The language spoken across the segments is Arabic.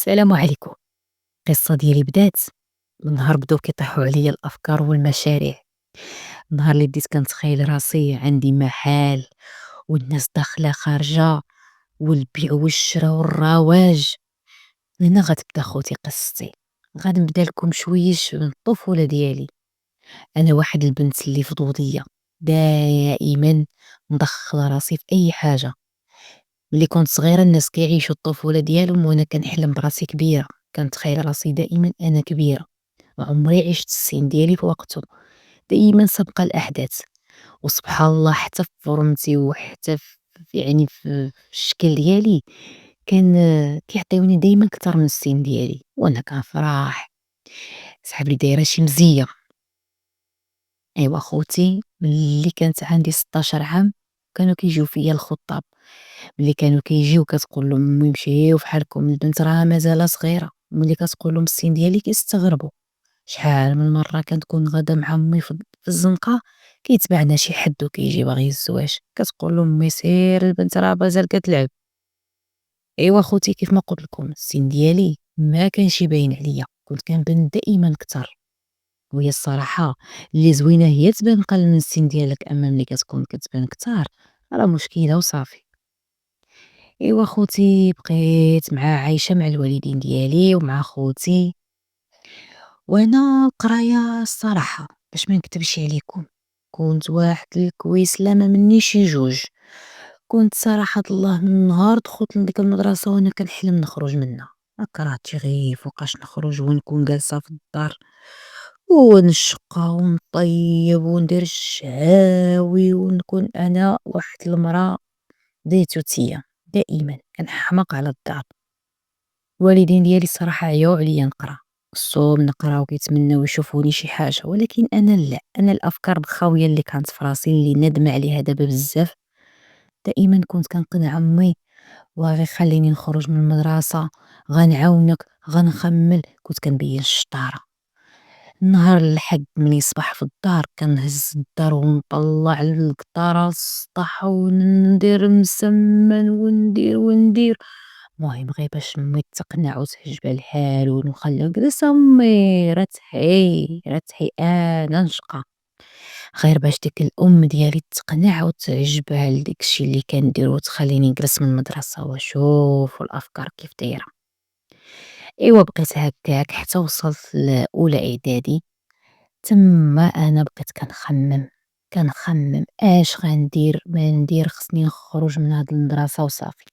السلام عليكم. القصة ديالي بدات من نهار بداو كيطيحوا عليا الافكار والمشاريع. نهار اللي بديت كنتخيل راسي عندي محل والناس داخله خارجه والبيع والشراء والرواج. هنا غتبدا خوتي قصتي. غنبدا لكم شويش من الطفوله ديالي. انا واحد البنت اللي فضوليه، دائما مدخله راسي في اي حاجه. ملي كنت صغيرة الناس كيعيشوا الطفولة ديالهم وأنا كنحلم براسي كبيرة، كنتخيل راسي دائمًا أنا كبيرة، وعمري عشت السن ديالي في وقته، دايمًا سابقة الأحداث، وسبحان الله حتى في فورمتي وحتى في الشكل ديالي كان كيعطيوني دايمًا كتر من السن ديالي، وأنا كنفرح. صحاب لي دايرة شي مزية. أيوا خوتي ملي كانت عندي 16 عام كانوا كيجيو فيا الخطاب. ملي كانوا كيجيو كتقول لهم امي مشيو فحالكم البنت راها مازال صغيره، ملي كتقول لهم السن ديالي كيستغربوا. شحال من مره كنكون غادا مع امي في الزنقه كيتبعنا شي حد وكيجي باغي الزواج، كتقول لهم امي سير البنت راه مازال كتلعب. ايوا خوتي كيف ما قلت لكم السن ديالي ما كانش باين عليا، كنت كنبان دائما كتر. وهي الصراحه اللي زوينه هي تبان قل من السن ديالك، اما ملي كتكون كتبان كتار راه مشكله وصافي. ايوا خوتي بقيت عايشة مع الوالدين ديالي ومع خوتي، وانا القراية الصراحة باش ما نكتبش عليكم كنت واحد الكويس لا ما مني شي جوج. كنت صراحة الله من نهار دخلت لديك المدرسة وانا كنحلم نخرج منها. كرهتي غير فوقاش نخرج ونكون جالسة في الدار ونشقى ونطيب وندير الشعاوي ونكون انا واحد المرأة ديتوتية. دائما كنحماق على الدار. الوالدين ديالي الصراحة عياو عليا نقرا، خصهم نقرا وكيتمناو يشوفوني شي حاجة، ولكن أنا لا، أنا الأفكار الخاوية اللي كانت في راسي اللي نادمة عليها دابا بزاف. دائما كنت كنقنع أمي الله غير خليني نخرج من المدرسة، غنعاونك غنخمل. كنت كنبين الشطارة. النهار الحق ملي يصبح في الدار كنهز الدار ونطلع القطارة للسطح وندير مسمن وندير. المهم غير باش امي تقنع وتعجبها الحال ونخليها جلس امي راه تحي انا نشقى. غير باش ديك الام ديالي تقنع وتعجبها لديك الشيء اللي كندير وتخليني نجلس من المدرسه واشوف الافكار كيف دايره. ايوا بقيت هكاك حتى وصلت لاولى اعدادي. تما انا بقيت كنخمم اش غندير ما ندير، خصني نخرج من هاد المدرسه وصافي.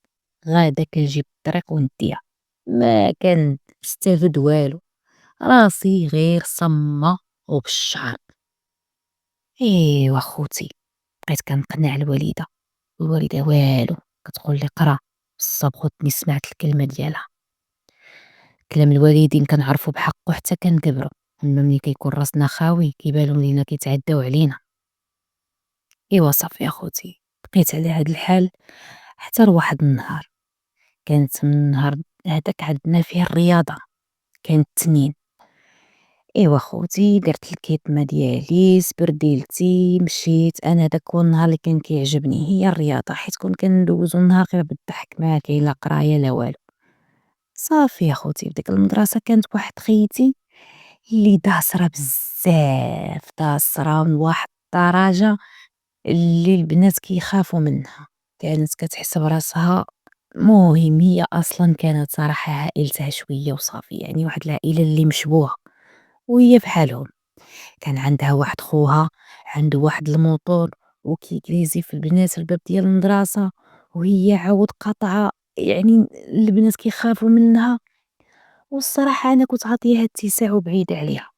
غادا كنجيب الطريق ونديها، ما كنستافد والو، راسي غير صمة وبالشعر. ايوا خوتي بقيت كنقنع الوالدة والو، كتقول لي قرا. الصبغ خدني سمعت الكلمة ديالها. كلام الوالدين كنعرفو بحقه حتى كنكبرو، اما ملي كيكون راسنا خاوي كيبانو لينا كيتعداو علينا. ايوا صافي اخوتي بقيت على هاد الحال حتى لواحد النهار. كانت من النهار هذاك عندنا فيه الرياضة، كان التنين. ايوا خوتي درت الكيتمة ديالي سبرديلتي مشيت. انا داك هو النهار اللي كان كيعجبني هي الرياضة، حيت كون كندوزو النهار غير بالضحك ما كاين لا قراية لا والو. صافي يا خوتي في ديك المدرسة كانت واحد خيتي اللي داسرة بزاف، داسرة من واحد الدرجة اللي البنات كيخافوا منها. كانت كتحس براسها، المهم هي اصلا كانت صراحة عائلتها شوية وصافي، يعني واحد العائلة اللي مشبوهة وهي بحالهم. كان عندها واحد خوها عنده واحد الموطور وكيكريزي في البنات الباب ديال المدرسة، وهي عاود قاطعة، يعني البنات كيخافوا منها. والصراحة أنا كنت عاطيها اتساع وبعيدة عليها.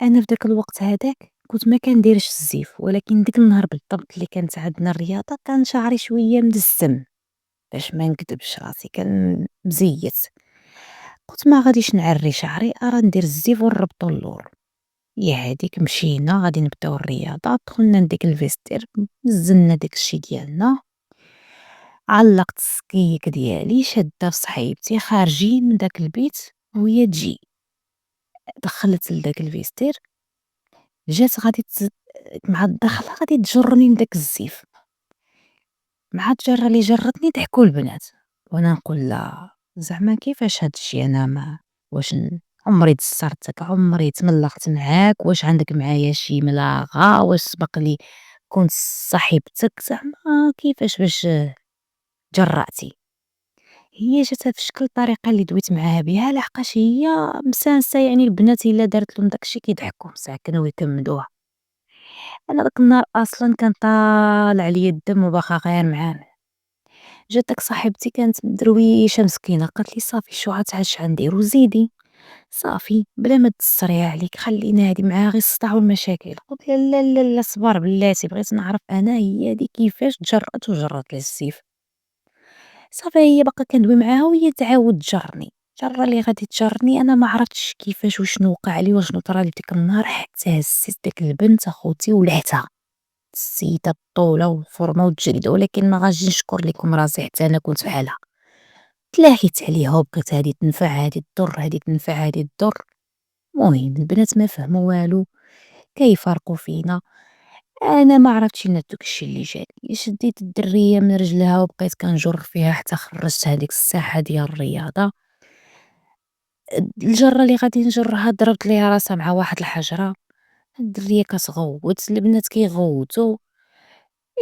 أنا في داك الوقت هذاك كنت ما كنديرش الزيف، ولكن ديك النهار بالضبط اللي كانت عندنا الرياضة كان شعري شوية مدسم، باش ما نكدبش راسي كان مزيت. قلت ما غاديش نعري شعري، أرا ندير الزيف ونربطو اللور. يا هاديك مشينا غادي نبداو الرياضة، دخلنا لديك الفيستير نزلنا داك الشي ديالنا، علقت السكيك ديالي شادة في صحيبتي خارجين من داك البيت وهي تجي. دخلت لداك الفيستير، جات غادي مع الدخلة غادي تجرني لداك الزيف. مع الجرة اللي جرتني ضحكوا البنات وانا نقول لا، زعما كيفاش هاد الشي أنا ما واش عمري دسترتك، عمري تملّقت معاك، واش عندك معايا شي ملاغة، واش سبق لي كنت صاحبتك، زعما كيفاش باش جرأتي؟ هي جاتها في شكل الطريقة اللي دويت معاها بها لحقاش هي مسانسة، يعني البنات إلا دارت لهم داكشي كيضحكوا مساكن ويكمدوها. أنا داك النهار أصلًا كان طالع ليا الدم وباقا غير معاه. جات ديك صاحبتي كانت مدرويشة مسكينة قالت لي صافي شو عاد غنديرو زيدي، صافي بلا ما تستريها عليك خلينا هادي معاها غير الصداع والمشاكل. قلت لها لا لا لا صبر بلاتي بغيت نعرف أنا هي هادي كيفاش تجرأت وجرات لي السيف. صافي هي باقا كندوي معاها وهي تعاود تجرني، الجرة اللي غادي تجرني أنا ما عرفتش كيفاش وشنو وقع لي وشنو طرا لي ديك النهار حتى هزيت ديك البنت أخوتي ولعتها. السيدة الطولة والفورمة والجريدة، ولكن ما غاجي نشكر لكم راسي حتى أنا كنت بحالها، تلاهيت عليها وبقيت هادي تنفع هادي تضر هادي تنفع هادي تضر. المهم البنات ما فهموا والو، كيفرقوا فينا. أنا ما عرفتش أنا داكشي اللي جاني، شديت الدرية من رجلها وبقيت كنجر فيها حتى خرجتها ديك الساحة ديال الرياضة. الجرة اللي غادي نجرها ضربت ليها راسها مع واحد الحجرة، الدرية كتغوت، البنات كيغوتو.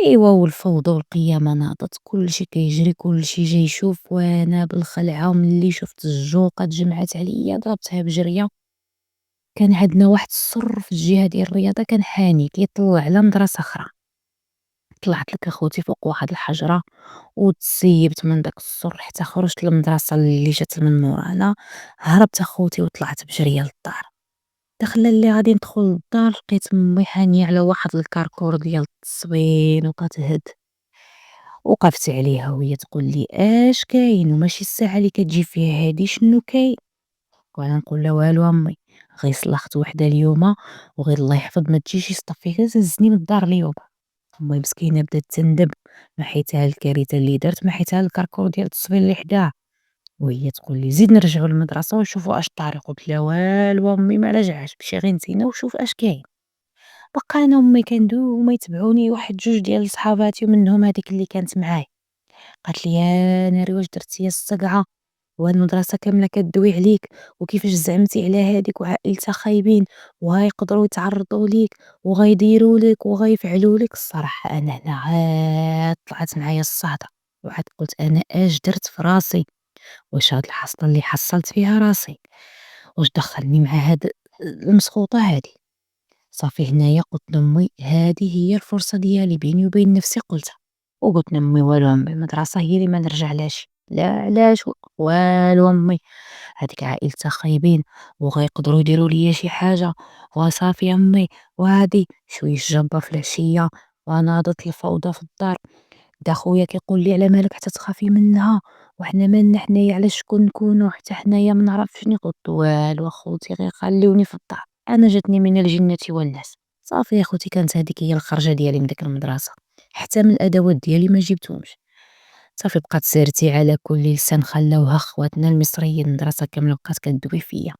إيوا والفوضى والقيامة ناضت، كلشي كيجري كلشي جاي يشوف، وأنا بالخلعة وملي شفت الجوقة تجمعات عليا ضربتها بجرية. كان عندنا واحد السر في الجهة ديال الرياضة كان حاني كيطل على مدرسة خرا، طلعت لك أخوتي فوق واحد الحجرة وتسيبت من داك السر حتى خرجت للمدرسة اللي جات من مورانا. هربت أخوتي وطلعت بجرية للدار، داخلة اللي غادي ندخل للدار لقيت مي حانية على واحد الكركور ديال التصوين وكتهد. وقفت عليها وهي تقول لي اش كاين وماشي الساعة اللي كتجي فيها هادي شنو كاين. وانا نقول لها والو امي، غير صلخت وحده اليوم وغير الله يحفظ ما تجيش يصطفي غير تهزني من الدار اليوم. امي مسكينه بدات تندب، ما حيتها الكارثه اللي درت، ما حيتها الكركور ديال التصوير اللي حداه. وهي تقول لي زيد نرجعوا للمدرسه ونشوفوا اش الطريق. قلت لها والو امي ما رجعش، مشي غير نتينا وشوف اش كاين. بقى انا وامي كندوي وما يتبعوني واحد جوج ديال صحاباتي ومنهم هذيك اللي كانت معايا. قالت لي يا ناري واش درتي يا الصقعة، وهاد المدرسة كاملة كدوي عليك، وكيفاش زعمتي على هاديك وعائلتها خايبين وغيقدروا يتعرضوا ليك وغيديروا لك وغيفعلوا لك. الصراحة أنا هنا عاد طلعت معايا الصهدة، وعاد قلت أنا اش درت في راسي، واش هاد الحصلة اللي حصلت فيها راسي واش دخلني مع هاد المسخوطة هادي. صافي هنايا قلت لأمي هادي هي الفرصة ديالي بيني وبين نفسي قلتها. وقلت لأمي والو أمي المدرسة هي اللي ما نرجعلهاش، لا علاش والو أمي، هاديك عائلتها خايبين وغيقدروا يديروا ليا شي حاجة، وصافي أمي. وهادي شوية جابة في العشية وناضت الفوضى في الدار. دا خويا كيقول لي على مالك حتى تخافي منها، وحنا مالنا حنايا على شكون نكونوا حتى حنايا ما نعرف شنو. قلت والو اخوتي غير خليوني في الدار، انا جاتني من الجنة والناس. صافي يا خوتي كانت هذيك هي الخرجة ديالي من ديك المدرسة، حتى من الادوات ديالي ما جبتهمش. صافي بقات سيرتي على كل لسان خلاوها خواتنا المصريين، المدرسة كاملة بقات كدوي فيا.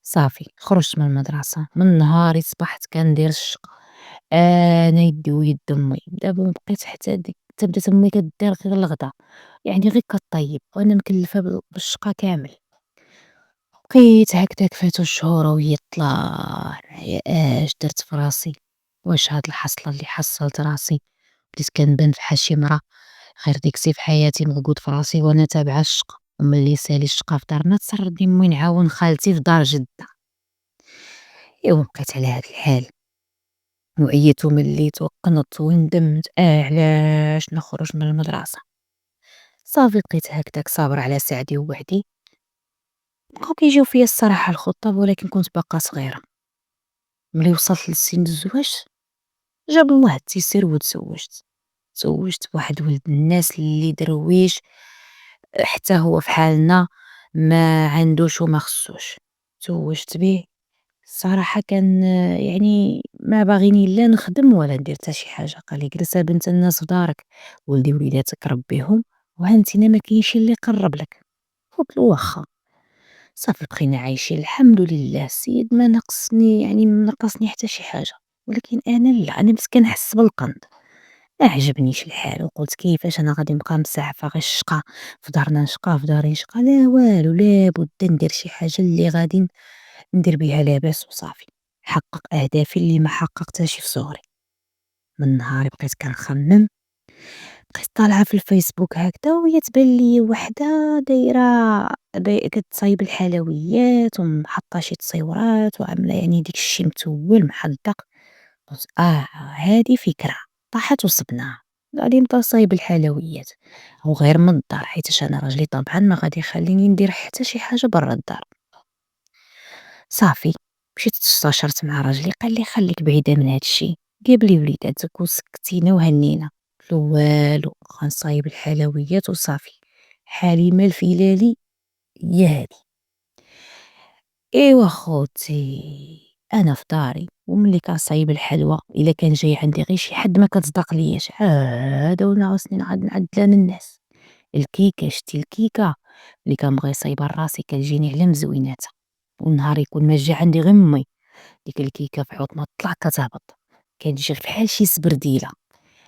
صافي خرجت من المدرسة، من نهاري صبحت كندير الشقا، أنا يدي ويد أمي. دابا ما بقيت حتى بدات أمي كدير غير الغدا، يعني غير كطيب وأنا مكلفة بالشقا كامل. بقيت هكداك فاتو الشهور وهي طلع معايا اش درت في راسي، واش هاد الحصلة اللي حصلت راسي بديت كنبان فحال شي مرا. غير ديكسي في حياتي موجود في راسي وأنا تابعة الشقا، وملي سالي الشقا في دارنا تسربني أمي نعاون خالتي في دار جدة. إيوا بقيت على هاد الحال وعييت ومليت وقنت وندمت علاش نخرج من المدرسة. صافي بقيت هكداك صابرة على سعدي ووعدي. بقاو كيجيو فيا الصراحة الخطاب ولكن كنت باقا صغيرة. ملي وصلت لسن الزواج جاب الله التيسير وتزوجت. تزوجت بواحد ولد الناس اللي درويش، حتى هو فحالنا ما عندوش وما خصوش. تزوجت بيه، الصراحة كان يعني ما باغيني لا نخدم ولا ندير حتى شي حاجة. قال لي جلس a بنت الناس في دارك، ولدي وليداتك ربيهم وهانتينا ما كاينش اللي يقرب لك. قلت له واخا. صافي بقينا عايشين الحمد لله، السيد ما نقصني، يعني ما نقصني حتى شي حاجة. ولكن أنا لا، أنا بس كنحس بالقنط. عجبنيش الحال وقلت كيفاش أنا غادي نبقى مسعفة غير الشقا، في دارنا نشقى في داري نشقى، لا والو لابد ندير شي حاجة اللي غادي ندير بيها لاباس وصافي، نحقق أهدافي اللي ما حققتهاش في صغري. من نهاري بقيت كنخمم، بقيت طالعة في الفيسبوك هكذا وهي تبان لي وحدة دايرة كتصايب الحلويات وحاطة شي تصويرات وعاملة يعني داك الشي متول محدق. قلت هادي فكرة، طاحت وصبناها، غادي نبدا نصايب الحلويات وغير من الدار حيتاش أنا راجلي طبعا ما غادي يخليني ندير حتى شي حاجة برا الدار. صافي مشيت استشرت مع راجلي قال لي خليك بعيدة من هادشي، جاب لي وليداتك وسكتينا وهنينا. قلت له والو غنصايب الحلويات وصافي، حليمة الفيلالي هي هادي. ايوا خوتي انا في داري وملي كنصايب الحلوى الا كان جاي عندي غير شي حد ما كتصدق لياش عاد ونعاوسني نعاد نعدلها للناس. الكيكه شتي الكيكه اللي كنبغي نصايبها لراسي كتجيني على مزويناتها، والنهار يكون ما جا عندي غير مي، ديك الكيكه في عود ما طلع كتهبط، كتجي بحال شي سبرديله،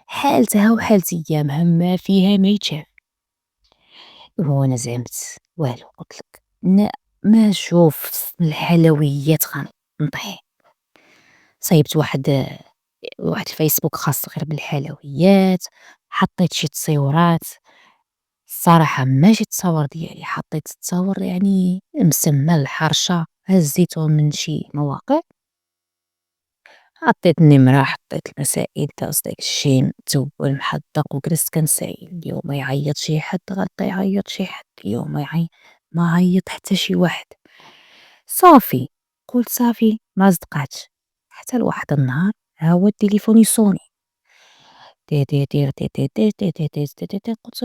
حالتها وحالة ايامها ما فيها ما يتشاف. وانا زعمت والو قلتلك ما نشوف الحلويات غنطيح. صايبت واحد الفيسبوك خاص غير بالحلويات، حطيت شي تصويرات، الصراحة ماشي التصاور ديالي، حطيت التصاور يعني مسمى الحرشة هزيتهم من شي مواقع، حطيت النمرة حطيت المسائل داز داك الشي متول محدق وجلست كنسايل، اليوم ما يعيط شي حد غدا يعيط شي حد، اليوم ما عيط حتى شي واحد. صافي قلت صافي ما صدقاتش، حتى لواحد النهار ها هو التليفون يصوني تيتيتير تيتيتير تيتيتير تيتيتير، قلت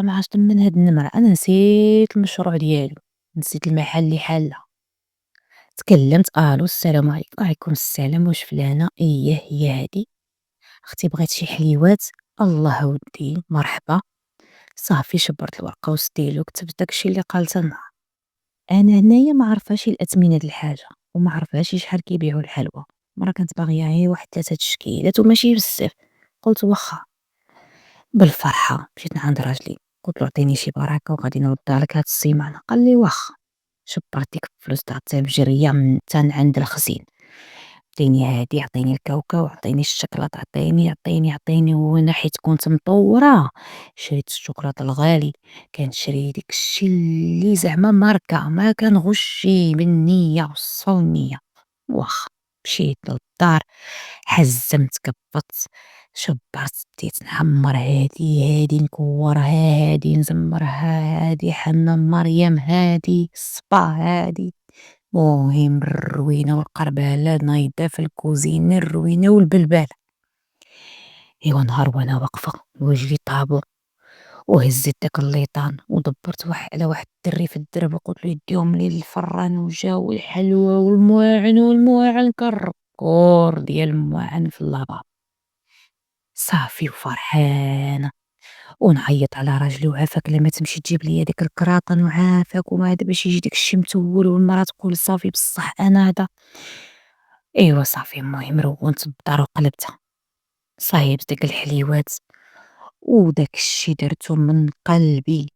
ما عرفت من هاد النمرة، أنا نسيت المشروع ديالو، نسيت المحل اللي حالة، تكلمت ألو السلام عليكم، وعليكم السلام واش فلانة، إيه هي هادي، أختي بغات شي حليوات، الله ودي مرحبا. صافي شبرت الورقة والستيلو كتبت داكشي اللي قالت النهار. أنا هنايا ما عرفاش الأثمنة د الحاجة وما عرفاش شحال كيبيعو الحلوى، مرة كانت باغية غير واحد 3 تشكيلات وماشي بزاف، قلت واخا. بالفرحة مشيت لعند راجلي قلت له عطيني شي بركة وغادي نردها لك هاد السيمانة، قال لي واخا. شبرت ديك الفلوس تعطيها بجرية من تن عند الخزين، عطيني هادي عطيني الكاوكاو عطيني الشكلاط عطيني وانا حيت كنت مطورة شريت الشكلاط الغالي، كنشري داكشي اللي زعما ماركة ما كنغشي بالنية والصفا والنية. واخا مشيت للدار حزمت كبّطت شبّرت بديت نحمّر هادي نكورها هادي نزمّرها هادي حمام مريم هادي الصبا هادي، المهم الروينة والقربالة نايضة في الكوزينة الروينة والبلبالة. إيوا نهار وأنا واقفة وجهي طابو وهزيت داك الليطان ودبّرت على واحد الدري في الدرب وقلت له يديهم لي للفران وجاو الحلوى والمواعن كالركور ديال المواعن في اللاباب. صافي وفرحانة ونعيط على راجلي وعافاك لا ما تمشي تجيب ليا داك الكراطن وعافاك وما هذا باش يجي داك الشي متول والمرا تقول صافي بصح أنا هذا. إيوا صافي المهم رونت الدار وقلبتها، صايبت داك الحليوات وداك الشي درتو من قلبي،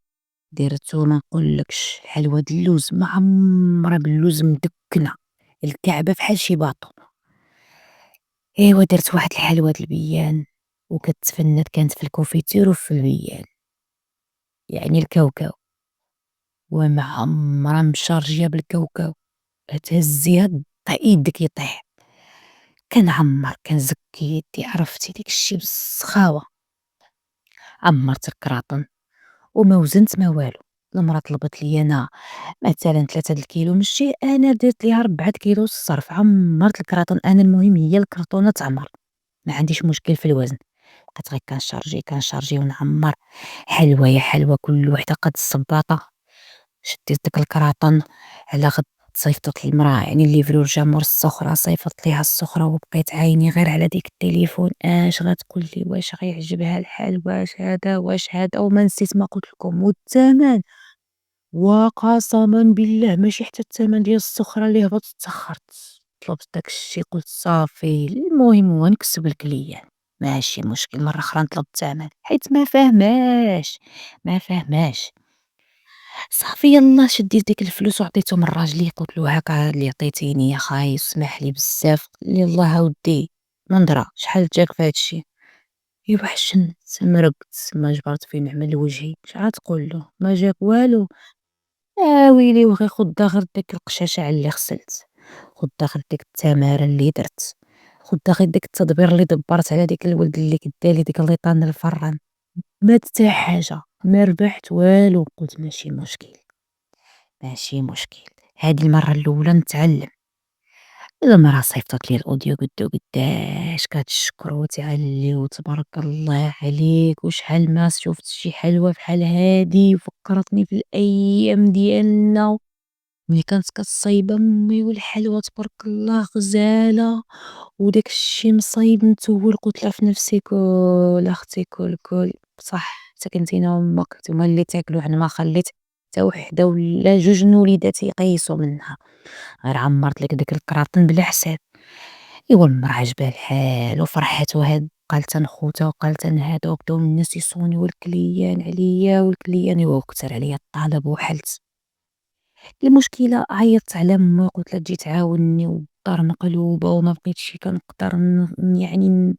درتو ما نقولكش حلوى د اللوز معمرة باللوز مدكنة، الكعبة فحال شي باطو. إيوا درت واحد الحلوى د البيان وكتفنّت كانت في الكونفيتير وفي البيان، يعني الكاوكاو ومعمرة مشارجية بالكاوكاو، تهزيها يدك يطيح، كنعمّر كنزكي يدي عرفتي داك الشي بالسخاوة، عمّرت الكراطن وما وزنت ما والو، المرا طلبت ليا أنا مثلًا 3 د الكيلو نجي أنا درت ليها 4 د كيلو الصرف، عمّرت الكراطن أنا المهم هي الكرتونة تعمر، ما عنديش مشكل في الوزن، بقيت غير كنشارجي ونعمّر، حلوة يا حلوة كل وحدة قد الصباطة، شديت داك الكراطن على غد صيفطت للمرا يعني الليفرور جا مور السخرة صيفطت ليها السخرة وبقيت عيني غير على ديك التليفون اش غتقول لي واش غيعجبها الحال واش هذا وما نسيت ما قلت لكم والثمن، وقسما بالله ماشي حتى الثمن ديال السخرة اللي هبط تأخرت، طلبت داك الشي قلت صافي المهم هو نكسب الكليان. ماشي مشكل، مرة أخرى نطلب التمن حيت ما فاهماش. صافي يلاه شديت ديك الفلوس وعطيتهم لراجلي، قلت له هاك هاد اللي عطيتيني يا خاي وسمح لي بزاف، قال لي يلاه أودي من درا شحال جاك في هادشي، أيوا حشمت مرقت ما جبرت فين نعمل وجهي، اش عاد تقول له ما جاك والو. ويلي وغير خُدّا غير ديك القشاشة اللي غسلت، خُدّا غير ديك التمارة اللي درت، خُدّا غير ديك التدبير اللي دبّرت على ديك الولد اللي كدا لي ديك الليطان الفران، ما حتى حاجة، ما ربحت والو، قلت ماشي مشكل، هادي المرة الأولى نتعلم. المرة صيفطت لي الأوديو قدّو قداش كتشكرو وتهلّي وتبارك الله عليك وشحال ما شُفت شي حلوة بحال هادي وفكّرتني في الأيام ديالنا. ملي كانت كتصايب أمي والحلوى تبارك الله غزالة، وداك الشي مصايب متول، قلت لها في نفسي كول أختي كول، بصح حتى كنتي أنا وأمك نتوما اللي تاكلوا، أنا ما خليت حتى وحدة ولا جوج من وليداتي يقيسوا منها، غير عمرت لك داك الكراطن بلا حساب. إوا المرا عجبها الحال وفرحات وهاد قالت نخوتها وقالت هادا وبداو الناس يصونيو الكليان عليا والكليان، إوا وكتر عليا الطلب وحلت. المشكلة عيطت على ما قلت لها تجي تعاوني والدار مقلوبة وما بقيتش كنقدر يعني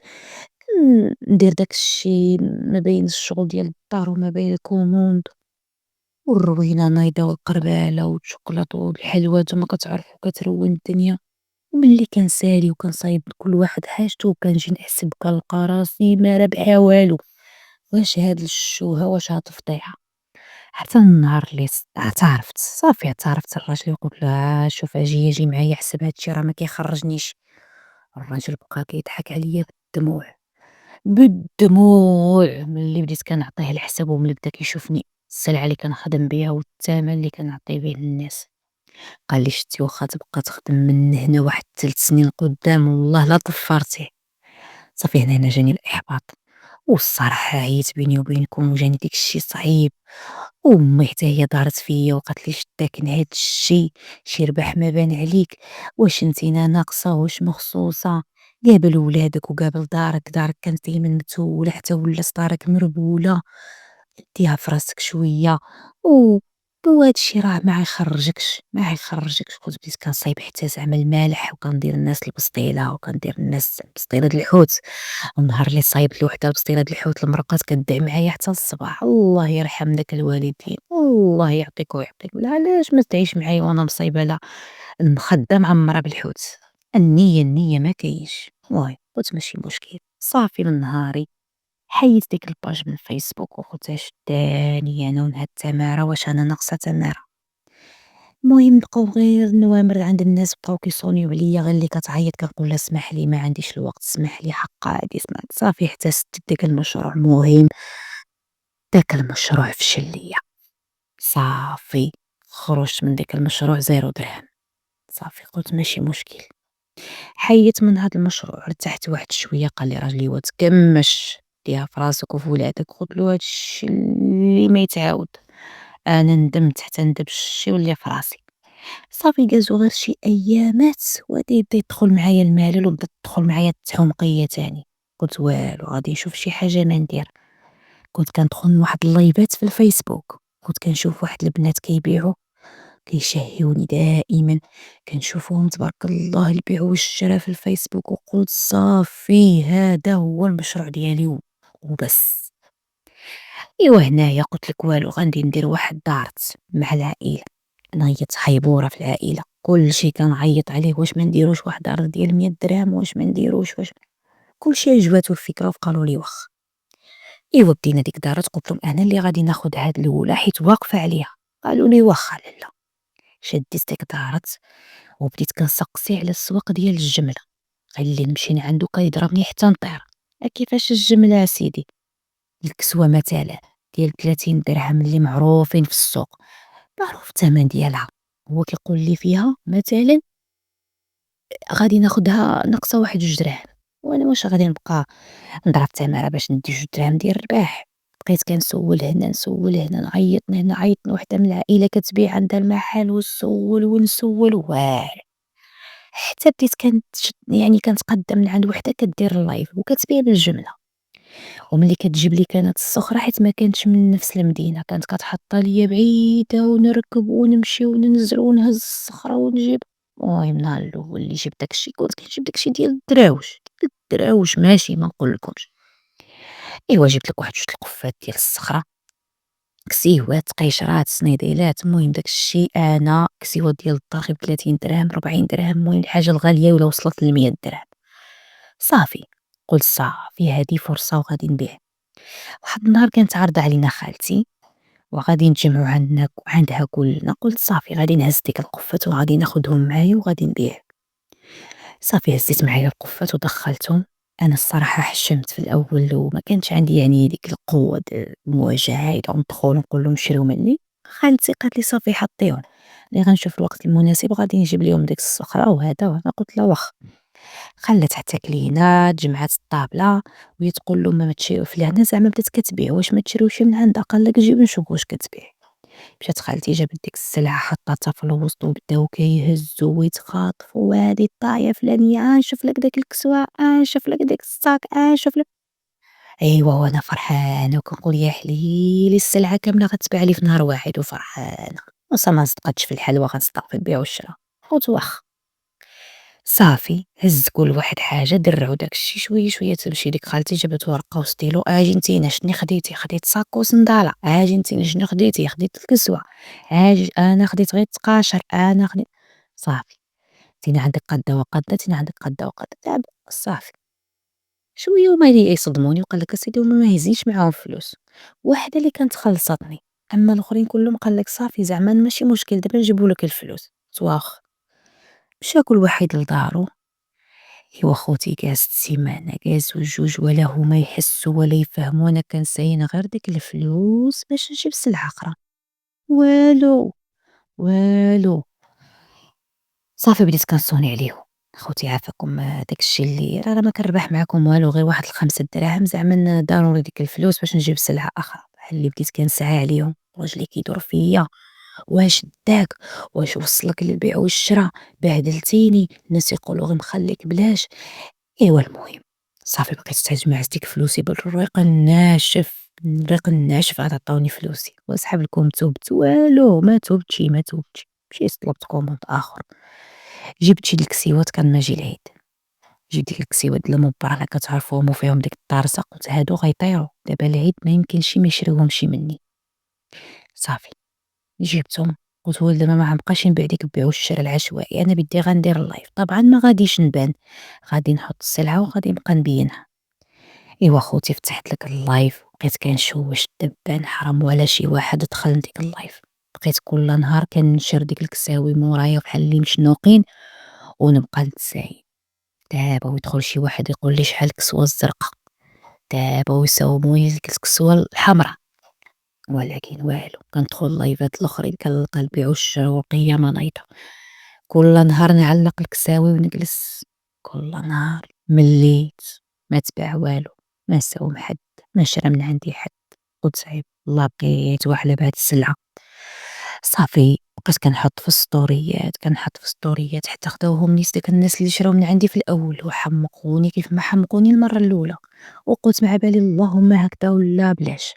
ندير داك الشي ما بين الشغل ديال الدار وما بين الكوموند والروينة نايضة والقربالة والشوكلاط والحلوات وما كتعرف وكترون الدنيا. وملي كنسالي وكنصايب كل واحد حاجتو وكنجي نحسب كنلقى راسي ما رابحة والو، واش هاد الشوهة واش هاد الفضيحة. حتى النهار اللي اعترفت، صافي اعترفت لراجلي وقلت له شوف أجي معايا حسب هادشي راه ما كيخرجنيش. الراجل بقى كيضحك عليا بالدموع ملي بديت كنعطيه الحساب وملي بدا كيشوفني السلعة اللي كنخدم بها والثمن اللي كنعطي به للناس، قال لي شتي واخا تبقى تخدم من هنا واحد 3 سنين قدام والله لا طفرتيه. صافي هنا جاني الإحباط، والصراحة عييت بيني وبينكم وجاني داك الشي صعيب. وأمي حتى هي دارت فيا وقالت لي شداك هاد الشي شي ربح ما بان عليك، واش نتينا ناقصة واش مخصوصة، قابل ولادك وقابل دارك كانت ديما متولة حتى ولات دارك مربولة، ديها في راسك شوية و وهاد الشي راه ما غيخرجكش. كنت بديت كنصايب حتى زعما المالح وكندير الناس البسطيلة وكندير الناس بسطيلة د الحوت. النهار اللي صايبت لوحدة بسطيلة د الحوت المرقات كدعي معايا حتى الصباح، الله يرحم داك الوالدين الله يعطيك ويعطيك، لا علاش ما تعيش معايا وانا مصايبة لا المخدة معمرة بالحوت. النية ما كاينش، المهم قلت ماشي مشكل، صافي من نهاري حيت ديك الباج من فيسبوك وقلت اش داني انا ونهاد التمارة، واش انا ناقصة تمارة. المهم بقاو غير النوامر عند الناس بقاو كيصونيو عليا، غير اللي كتعيط كنقول لها اسمح لي ما عنديش الوقت، اسمح لي حقا هادي سمعت، صافي حتى سديت داك المشروع. المهم داك المشروع فشل ليا، صافي خرجت من داك المشروع 0 درهم. صافي قلت ماشي مشكل، حيدت من هاد المشروع ارتحت واحد شوية. قال لي راجلي وتكمش ديها في راسك وفي ولادك، قلت له هادشي اللي ما يتعاود، انا ندمت حتى ندب الشي واللي في راسي. صافي جازو غير شي ايامات وغادي يبدا يدخل معايا الملل وبدات تدخل معايا التحومقية تاني. قلت والو غادي نشوف شي حاجة انا ندير. كنت كندخل لواحد اللايفات في الفيسبوك، كنت كنشوف واحد البنات كيبيعوا كيشهيوني دائما، كنشوفهم تبارك الله البيع والشراء في الفيسبوك، وقلت صافي هذا هو المشروع ديالي وبس. ايوا هنايا قلت لك والو غادي ندير واحد دارت مع العائله، نعيط حيبوره في العائله كلشي كنعيط عليه واش ما نديروش واحد دارت ديال 100 درهم، واش ما نديروش واش، كلشي عجباتو الفكره وقالوا لي واخا. ايوا بدينا ديك دارت، قلت لهم انا اللي غادي ناخذ هاد الاولى حيت واقفه عليها، قالوا لي واخا لاله. شديت ديك دارت وبديت كنسقسي على السواق ديال الجملة، اللي نمشي عندو كيضربني حتى نطير. كيفاش الجملة سيدي، الكسوة مثلا ديال 30 درهم اللي معروفين في السوق، معروف الثمن ديالها، هو كيقول لي فيها مثلا غادي ناخدها ناقصة واحد 2 دراهم، وانا واش غادي نبقى نضرب تمارة باش ندي 2 دراهم ديال الرباح. بقيت كنسول هنا نسول هنا نعيط هنا عيطنا وحده من العائلة كتبيع عندها المحل ونسول ونسول والو. حتى بديت يعني كنتقدّم من عند وحدة كدير اللايف وكتبيع بالجملة، وملي كتجيب لي كانت السُخرة حيت ما كانتش من نفس المدينة، كانت كتحطها ليا بعيدة ونركب ونمشي وننزل ونهز الصخرة ونجيب. المهم نهار الأول اللي جبت داك الشي كنت كنجيب داك الشي ديال الدراوش ماشي ما نقولكمش. إيوا جبت لك واحد جوج القفات ديال الصخرة، كسيوات، قيشرات، صنيديلات، المهم داك الشي أنا كسيوة ديال الدار ب30 درهم، 40 درهم، المهم الحاجة الغالية ولا وصلت ل100 درهم. صافي، قُلت صافي هادي فرصة وغادي نبيع. واحد النهار كانت عارضة علينا خالتي وغادي نتجمعوا عندها كلنا، قُلت صافي غادي نهز ديك القفات وغادي ناخدهم معايا وغادي نبيع. صافي هزيت معايا القفات ودخّلتهم. أنا الصراحة حشمت في الأول وما كانش عندي يعني ديك القوة المواجهة عايدة وندخل ونقول لهم شريو مني. خالتي قالت لي صافي حطيهم، اللي غنشوف الوقت المناسب غادي نجيب ليهم ديك الصخرة وهذا وهذا. قلت لها واخا. خلّت حتى كلينا تجمعات الطابلة وهي تقول لهم ما تشريو فلانة زعما بدات كتبيع، واش ما تشريوش من عندها؟ قال لك جيب نشوف واش كتبيع. مشات خالتي جابت ديك السلعة حطاتها في الوسط وبداو كيهزوا ويتخاطفوا، وهادي طاية فلانية نشوف لك داك الكسوة، نشوف لك داك الصاك، نشوف لك. أيوا وأنا فرحانة وكنقول يا حليلي السلعة كاملة غتباع لي في نهار واحد وفرحانة، ما صدقتش في الحلوى غنصدق في البيع والشرا. قلت واخا. صافي هز كل واحد حاجة درعو داك الشي شوية شوية تمشي. ديك خالتي جابت ورقة وستيلو، أجي نتينا شني خديتي؟ خديت صاك وصندالة. أجي نتينا شنو خديتي؟ خديت الكسوة. أجي أنا خديت غير التقاشر. أنا خديت. صافي تينا عندك قادة وقادة، تينا عندك قادة وقادة دابا. صافي شوية وما يصدموني وقال لك أسيدي هما ما يهزنيش معاهم فلوس. وحدة اللي كانت خلصتني، أما الآخرين كلهم قال لك صافي زعما ماشي مشكل دابا نجيبولك الفلوس. قلت واخا. مشى كل واحد لدارو. إيوا خوتي جازت سيمانة جازو جوج ولا هما يحسوا ولا يفهموا، أنا كنساينة غير ديك الفلوس باش نجيب سلعة خرى. والو، والو. صافي بديت كنصوني عليهم. خوتي عافاكم داك الشي اللي راه ما كنربح معاكم والو غير واحد ال5 دراهم زعما ضروري ديك الفلوس باش نجيب سلعة أخرى. بحال اللي بديت كنسعى عليهم راجلي كيدور فيا. واش داك؟ واش وصلك للبيع والشرا؟ بهدلتيني، الناس يقولوا غير مخليك بلاش. إيوا المهم صافي بقيت تجمع ديك فلوسي بالريق الناشف، الريق الناشف عاد عطاوني فلوسي. وأصحاب لكم تُبت؟ والو ما تُبتش ما تُبتش. مشيت طلبت كوموند آخر، جبت شي د الكسيوات كان ماجي العيد. جبت ديك الكسيوات ديال المبرة كتعرفوهم وفيهم ديك الطارزة، قلت هادو غيطيرو دابا العيد ما يمكنشي ما يشريوهمشي مني. صافي جبتهم. قلت ولد ما غنبقاش نبيع ديك البيع والشرا العشوائي، أنا بدي غندير اللايف. طبعا ما غاديش نبان، غادي نحط السلعة وغادي نبقى نبينها. إيوا خوتي فتحت لك اللايف بقيت كنشوش الدبان حرام ولا شي واحد دخل لديك اللايف. بقيت كل نهار كنشر ديك الكساوي مورايا بحال اللي مشنوقين ونبقى نتسايل. دابا ويدخل شي واحد يقول لي شحال الكسوة الزرقا، دابا ويساوموني ديك الكسوة الحمرا، ولكن والو. كندخل اللايفات الآخرين كنلقى البيع والشرا والقيامة نايضة. كل نهار نعلق الكساوي ونجلس. كل نهار مليت، ما تباع والو، ما ساوم حد، ما شرا من عندي حد. قلت عيب الله بقيت واحلة بهاد السلعة. صافي بقيت كنحط في السطوريات كنحط في السطوريات حتى خداوهم نيس داك الناس اللي شراو من عندي في الأول وحمقوني كيف ما حمقوني المرة الأولى. وقلت مع بالي اللهم هكذا ولا بلاش.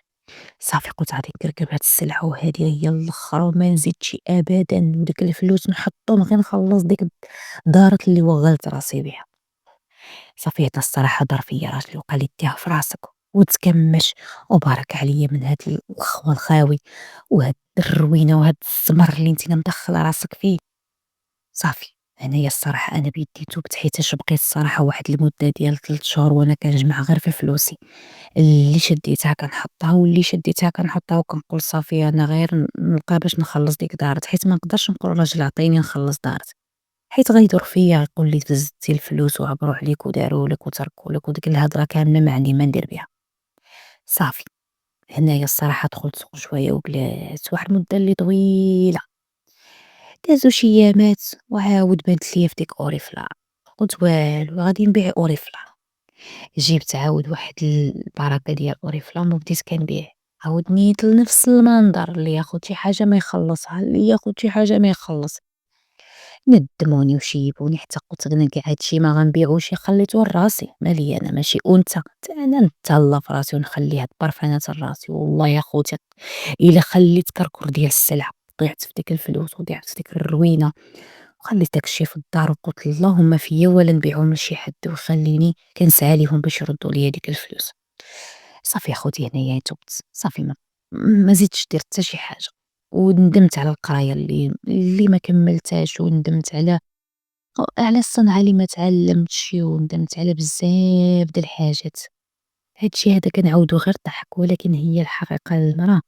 صافي قلت غادي نكركب هاد السلعة وهادي هي الأخرى وما نزيدش أبدا، وديك الفلوس نحطهم غير نخلص ديك الدارة اللي وغلت راسي بها. صافي هذا الصراحة دار فيا راجلي وقال لي ديها في راسك وتكمّش، وبارك عليا من هاد الخوا الخاوي وهاد الروينة وهاد السمر اللي نتينا مدخلة راسك فيه. صافي هنايا الصراحة أنا بيدي توبت حيتاش بقيت الصراحة واحد المدة ديال 3 شهور وأنا كنجمع غير في فلوسي، اللي شديتها كنحطها واللي شديتها كنحطها وكنقول صافي أنا غير نلقى باش نخلص ديك دارت، حيت ما نقدرش نقول راجل عطيني نخلص دارت، حيت غيدور فيا يقول لي تبززتي الفلوس وعبروا عليك وداروا لك وتركوا لك وديك الهضرة كاملة ما عندي ما ندير بها. صافي هنايا الصراحة دخلت سوق شوية وبلات واحد المدة اللي طويلة. دازو شي يامات وعاود بانت ليا في ديك أوريفلا. قلت والو غادي نبيع أوريفلا. جبت عاود واحد البركة ديال أوريفلام وبديت كنبيع. عاود نيت لنفس المنظر اللي ياخد شي حاجة ما يخلصها، اللي ياخد شي حاجة ما يخلص. ندموني وشيبوني حتى قلت أنا كاع هادشي ما غنبيعوش خليته لراسي، مالي أنا ماشي أنثى، حتى أنا نتهلا في راسي ونخلي هاد البرفانات لراسي. والله يا خوتي إلا خليت كركر ديال السلعة ضيعت في ديك الفلوس وضيعت في ديك الروينة وخليت داكشي في الدار وقلت اللهم فيا ولا نبيعهم لشي حد وخليني كنسعى ليهم باش يردوا ليا ديك الفلوس. صافي اخوتي هنايا تبت صافي ما زدتش درت حتى شي حاجة، وندمت على القراية اللي ما كملتهاش، وندمت على الصنعة اللي ما تعلمتش، وندمت على بزاف د الحاجات. هادشي هذا كنعاودو غير ضحك، ولكن هي الحقيقة المرا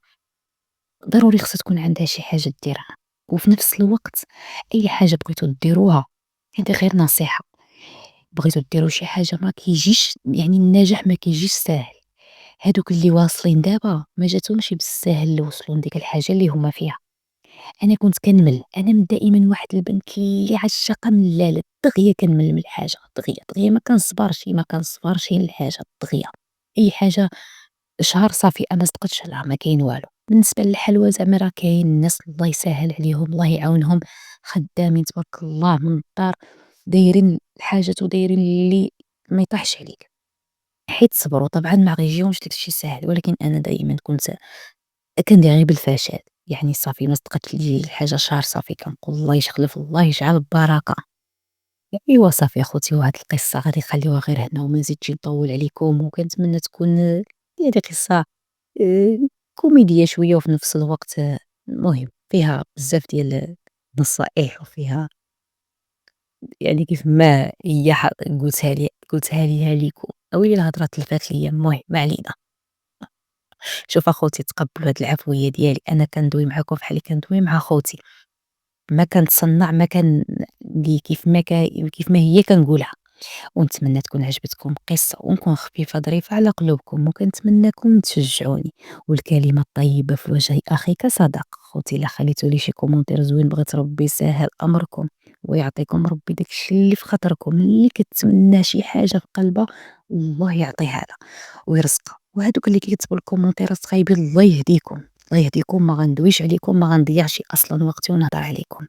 ضروري خصها تكون عندها شي حاجة ديرها، وفي نفس الوقت أي حاجة بغيتو ديروها هذه غير نصيحة، بغيتو ديرو شي حاجة ما كيجيش يعني النجاح ما كيجيش ساهل. هادوك اللي واصلين دابا ما جاتهمش بالساهل اللي وصلوا لديك الحاجة اللي هما فيها. أنا كنت كنمل، أنا دائمًا واحد البنت اللي عشاقة ملالة، دغيا كنمل من الحاجة، دغيا، دغيا ما كنصبرش للحاجة دغيا، أي حاجة شهر صافي ما صدقتش لا ما كاين والو. بالنسبة للحلوى زعما راه كاين الناس الله يسهّل عليهم، الله يعاونهم، خدامين تبارك الله من الدار، دايرين الحاجات ودايرين اللي ما يطيحش عليك، حيت صبروا. طبعًا ما غيجيهمش داك الشي ساهل، ولكن أنا دائمًا كنت كندير غير بالفشل، يعني صافي ما صدقت لي الحاجة شهر صافي كنقول الله يخلف الله يجعل البركة. إيوا صافي أخوتي وهاد القصة غادي نخليوها غير هنا وما نزيدش نطول عليكم، وكنتمنى تكون هذه قصة كوميدية شوية وفي نفس الوقت المهم فيها بزاف ديال النصائح، وفيها يعني كيف ما هي قلتها ليها ليكم، أويلي الهضرة تلفات ليا. المهم ما علينا. شوف أخوتي تقبلوا هاد العفوية ديالي، أنا كندوي معاكم بحال اللي كندوي مع خوتي، ما كنتصنع، ما كندير كيف ما هي كنقولها. ونتمنى تكون عجبتكم القصة ونكون خفيفة ظريفة على قلوبكم، وكنتمنىكم تشجعوني. والكلمة الطيبة في وجه أخيك صدقة. خوتي إلا خليتوا لي شي كومونتير زوين بغيت ربي يسهل أمركم ويعطيكم ربي داكشي اللي في خاطركم، اللي كتمنى شي حاجة في قلبها الله يعطيها لها ويرزقها. وهادوك اللي كيكتبوا الكومونتيرات خايبين الله يهديكم، الله يهديكم، ما غندويش عليكم، ما غنضيعش أصلا وقتي ونهضر عليكم.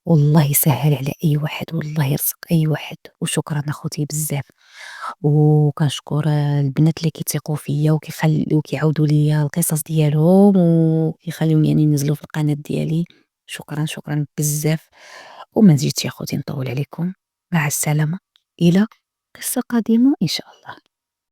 والله يسهل على أي واحد والله يرزق أي واحد. وشكرا أخوتي بزاف، وكنشكر البنات اللي كيثيقوا فيا وكيعاودوا ليا القصص ديالهم وكيخليوني يعني ننزلوا في القناة ديالي. شكرا شكرا بزاف، وما نزيدش يا خوتي نطول عليكم. مع السلامة، إلى قصة قادمة إن شاء الله.